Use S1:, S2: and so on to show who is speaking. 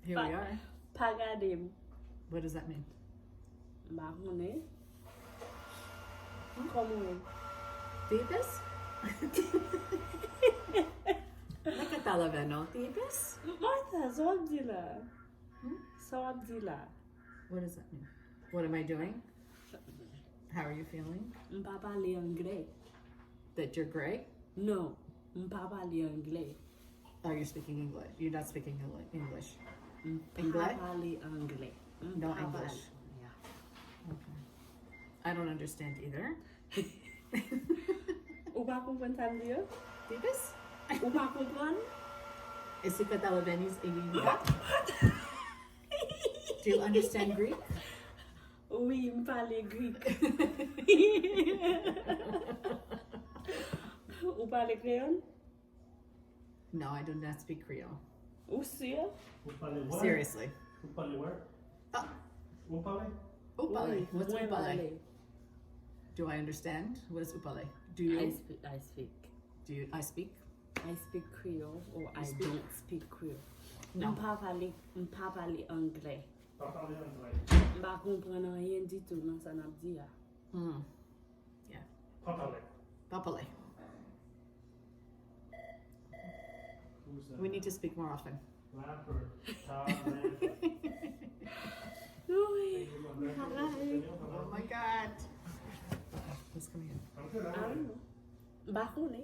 S1: Here we are.
S2: Pagadim.
S1: What does that mean?
S2: Mahone. Komune.
S1: Tipis? Nakatalava, tipis?
S2: Martha, Zobdila. Zobdila.
S1: What does that mean? What am I doing? How are you feeling?
S2: Mpapa li Anglè.
S1: That you're great?
S2: No. Mpapa li Anglè.
S1: Oh, you're speaking English. You're not speaking English. Anglè?
S2: Mpapa li Anglè.
S1: No
S2: Mpapa
S1: English.
S2: li- Yeah.
S1: Okay. I don't understand either.
S2: Ou pa kompren sa mdi yo?
S1: Tipis?
S2: Ou pa kompren?
S1: Is it Katalavenis English? Do you understand Greek?
S2: Oui, m'pale Greek. Ou pale Creole?
S1: No, I do not speak Creole.
S2: Ou sûr?
S1: Seriously.
S3: Vous parlez where?
S1: Ah,
S3: Vous parlez?
S1: upale. What's
S2: Mwen
S1: upale?
S2: pale.
S1: Do I understand? What is upale? Do
S2: I
S1: you?
S2: speak. I speak.
S1: Do you? I speak?
S2: I speak Creole or I
S1: speak?
S2: don't speak Creole.
S1: No.
S2: M'pa pale Anglè.
S3: Pas parler anglais.
S2: M'pa kompren rien du tout nan sa nap di ya.
S1: Hmm. Yeah.
S3: Pas parler.
S1: Papale.
S3: Who's that?
S1: We need to speak more often.
S3: Rapper. Child, man.
S2: Oui.
S1: Oh my God. Who's coming in?
S3: I'm good.
S2: I don't know. M'pa konen.